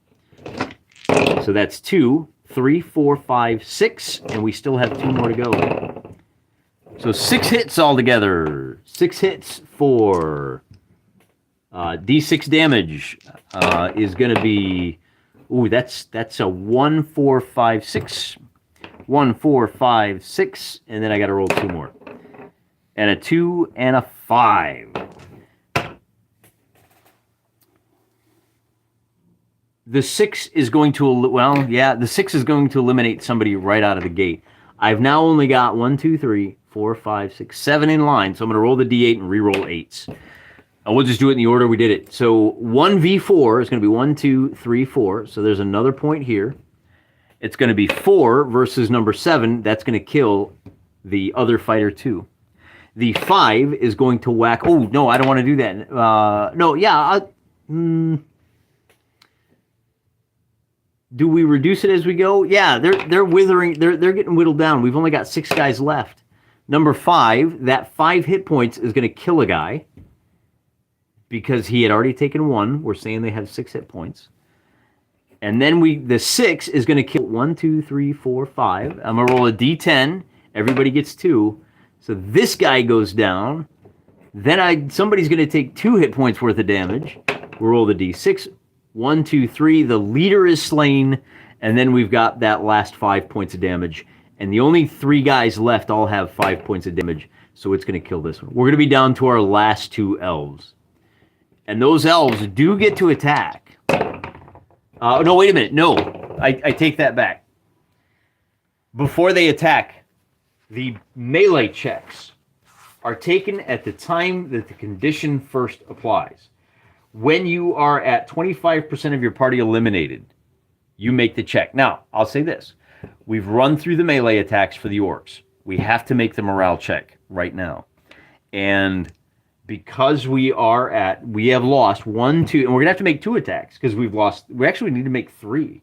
So that's 2, 3, 4, 5, 6. And we still have 2 more to go. So 6 hits altogether. 6 hits for D6 damage is going to be... Ooh, that's a 1, 4, 5, 6. 1, 4, 5, 6. And then I got to roll 2 more. And a 2 and a 5. The 6 is going to... the 6 is going to eliminate somebody right out of the gate. I've now only got 1, 2, 3, 4, 5, 6, 7 in line, so I'm going to roll the D8 and re-roll 8s. And we'll just do it in the order we did it. So 1v4 is going to be 1, 2, 3, 4. So there's another point here. It's going to be 4 versus number 7. That's going to kill the other fighter 2. The 5 is going to whack... Oh, no, I don't want to do that. Do we reduce it as we go? Yeah, they're withering. They're getting whittled down. We've only got 6 guys left. Number 5, that 5 hit points is going to kill a guy because he had already taken 1. We're saying they have 6 hit points. And then the 6 is going to kill 1, 2, 3, 4, 5. I'm going to roll a D10. Everybody gets 2. So this guy goes down. Then somebody's going to take 2 hit points worth of damage. We'll roll the D6. 1, 2, 3. The leader is slain. And then we've got that last 5 points of damage. And the only 3 guys left all have 5 points of damage. So it's going to kill this one. We're going to be down to our last 2 elves. And those elves do get to attack. No, wait a minute. No, I take that back. Before they attack, the melee checks are taken at the time that the condition first applies. When you are at 25% of your party eliminated, you make the check. Now, I'll say this. We've run through the melee attacks for the orcs. We have to make the morale check right now. And because we have lost 1, 2, and we're going to have to make 2 attacks because we actually need to make 3.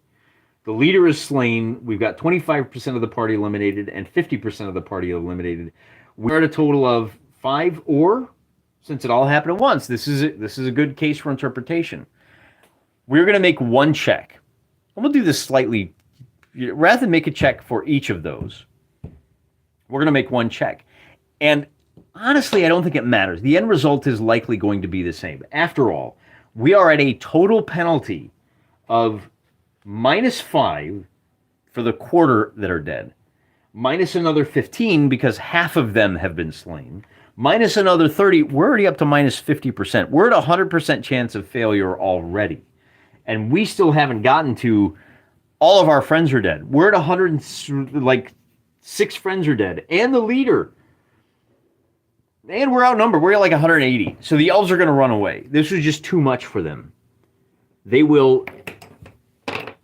The leader is slain. We've got 25% of the party eliminated and 50% of the party eliminated. We're at a total of 5, or since it all happened at once, this is a good case for interpretation. We're going to make 1 check. And we'll do this slightly, rather than make a check for each of those, we're going to make 1 check. And honestly, I don't think it matters. The end result is likely going to be the same. After all, we are at a total penalty of -5 for the quarter that are dead, minus another 15 because half of them have been slain, minus another 30. We're already up to minus 50%. We're at 100% chance of failure already. And we still haven't gotten to all of our friends are dead. We're at 100, like 6 friends are dead, and the leader. And we're outnumbered. We're at like 180. So the elves are going to run away. This was just too much for them. They will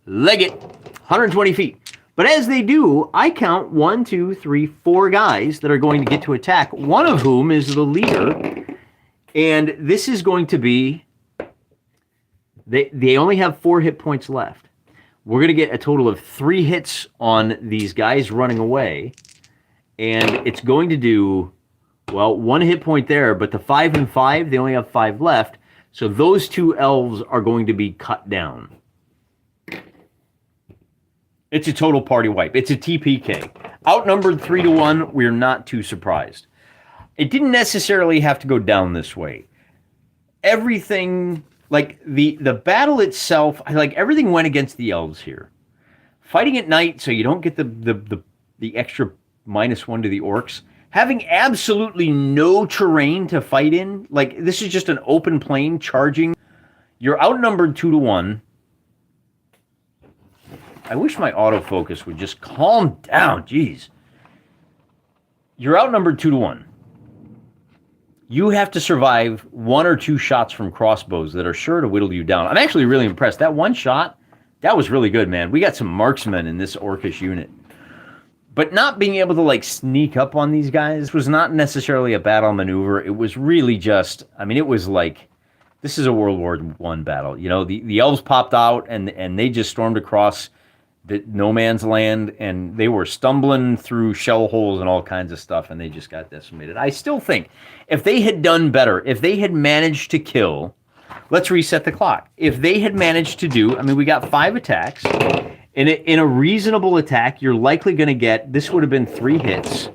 leg it 120 feet. But as they do, I count 1, 2, 3, 4 guys that are going to get to attack, one of whom is the leader. And this is going to be, they only have 4 hit points left. We're going to get a total of 3 hits on these guys running away. And it's going to do, well, 1 hit point there, but the 5 and 5, they only have 5 left. So those 2 elves are going to be cut down. It's a total party wipe. It's a TPK. Outnumbered 3-1, we're not too surprised. It didn't necessarily have to go down this way. Everything, like the battle itself, like everything went against the elves here. Fighting at night so you don't get the extra -1 to the orcs. Having absolutely no terrain to fight in, like this is just an open plain charging. You're outnumbered 2-1. I wish my autofocus would just calm down. Jeez. You're outnumbered 2-1. You have to survive 1 or 2 shots from crossbows that are sure to whittle you down. I'm actually really impressed. That 1 shot, that was really good, man. We got some marksmen in this orcish unit. But not being able to, like, sneak up on these guys was not necessarily a battle maneuver. It was really just, I mean, it was like, this is a World War I battle. You know, the elves popped out, and they just stormed across the no man's land, and they were stumbling through shell holes and all kinds of stuff, and they just got decimated. I still think if they had done better, if they had managed to kill, let's reset the clock. If they had managed to do, I mean, we got 5 attacks. In a reasonable attack, you're likely going to get, this would have been 3 hits,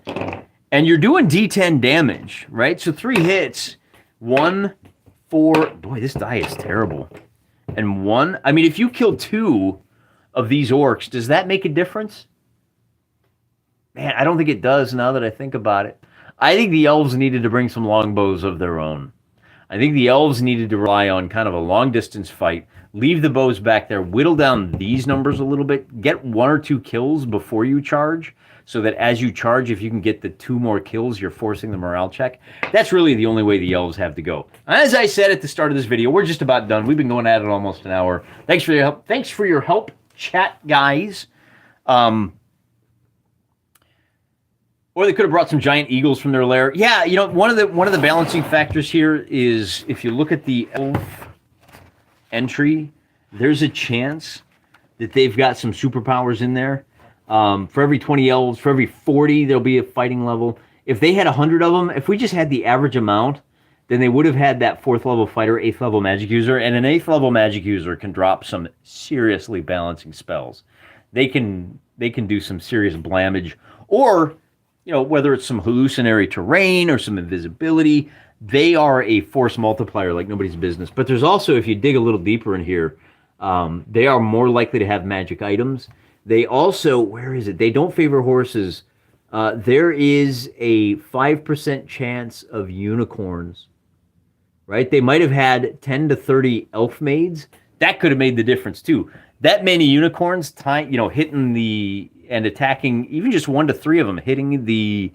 and you're doing D10 damage, right? So 3 hits, 1, 4, boy, this die is terrible. And 1, I mean, if you kill 2 of these orcs, does that make a difference? Man, I don't think it does now that I think about it. I think the elves needed to bring some longbows of their own. I think the elves needed to rely on kind of a long-distance fight, leave the bows back there, whittle down these numbers a little bit, get 1 or 2 kills before you charge, so that as you charge, if you can get the 2 more kills, you're forcing the morale check. That's really the only way the elves have to go. As I said at the start of this video, we're just about done. We've been going at it almost an hour. Thanks for your help. Thanks for your help, chat guys. Or they could have brought some giant eagles from their lair. Yeah, you know, one of the balancing factors here is if you look at the elf entry, there's a chance that they've got some superpowers in there. For every 20 elves, for every 40, there'll be a fighting level. If they had 100 of them, if we just had the average amount, then they would have had that 4th level fighter, 8th level magic user, and an 8th level magic user can drop some seriously balancing spells. They can do some serious blamage, or, you know, whether it's some hallucinatory terrain or some invisibility, they are a force multiplier like nobody's business. But there's also, if you dig a little deeper in here, they are more likely to have magic items. They also, where is it? They don't favor horses. There is a 5% chance of unicorns, right? They might have had 10 to 30 elf maids. That could have made the difference too. That many unicorns, hitting the and attacking, even just 1 to 3 of them, hitting the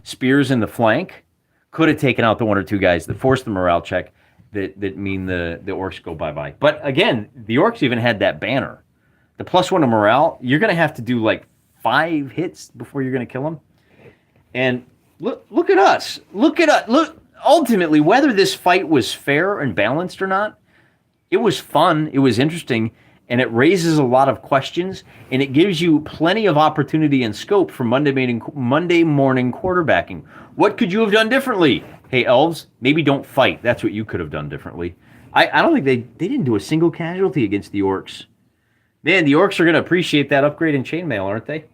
spears in the flank, could have taken out the 1 or 2 guys that forced the morale check that mean the orcs go bye-bye. But again, the orcs even had that banner. The +1 to morale, you're going to have to do like 5 hits before you're going to kill them. And look at us. Look at us. Look. Ultimately, whether this fight was fair and balanced or not, it was fun. It was interesting. And it raises a lot of questions. And it gives you plenty of opportunity and scope for Monday morning quarterbacking. What could you have done differently? Hey, elves, maybe don't fight. That's what you could have done differently. I don't think they didn't do a single casualty against the orcs. Man, the orcs are going to appreciate that upgrade in chainmail, aren't they?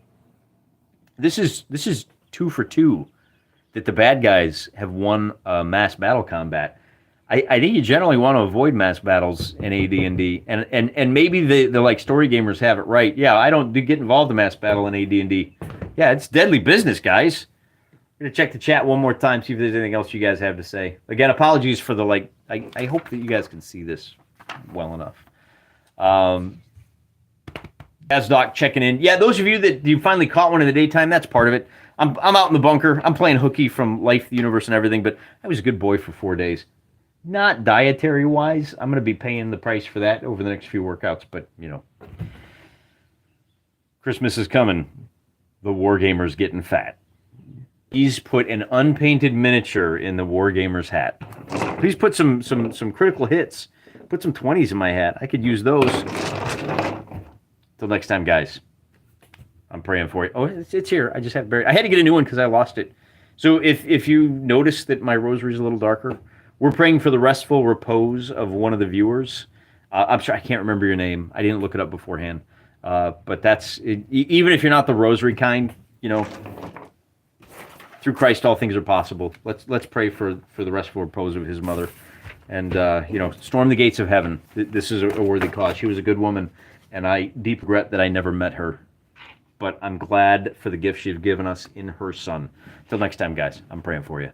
This is 2 for 2 that the bad guys have won mass battle combat. I think you generally want to avoid mass battles in AD&D, and maybe the like story gamers have it right. Yeah, I don't get involved in mass battle in AD&D. Yeah, it's deadly business, guys. I'm gonna check the chat one more time, see if there's anything else you guys have to say. Again, apologies for the like. I hope that you guys can see this well enough. Asdoc checking in. Yeah, those of you that you finally caught one in the daytime, that's part of it. I'm out in the bunker. I'm playing hooky from Life, the Universe, and everything, but I was a good boy for 4 days. Not dietary-wise. I'm going to be paying the price for that over the next few workouts, but, you know. Christmas is coming. The Wargamer's getting fat. He's put an unpainted miniature in the Wargamer's hat. Please put some critical hits. Put some 20s in my hat. I could use those. Till next time, guys. I'm praying for you. Oh, it's here. I just have I had to get a new one because I lost it. So if you notice that my rosary is a little darker, we're praying for the restful repose of one of the viewers. I'm sure I can't remember your name. I didn't look it up beforehand. But that's it, even if you're not the rosary kind, you know, through Christ all things are possible. Let's pray for the restful repose of his mother, and you know, storm the gates of heaven. This is a worthy cause. She was a good woman, and I deep regret that I never met her. But I'm glad for the gift she's given us in her son. Till next time, guys, I'm praying for you.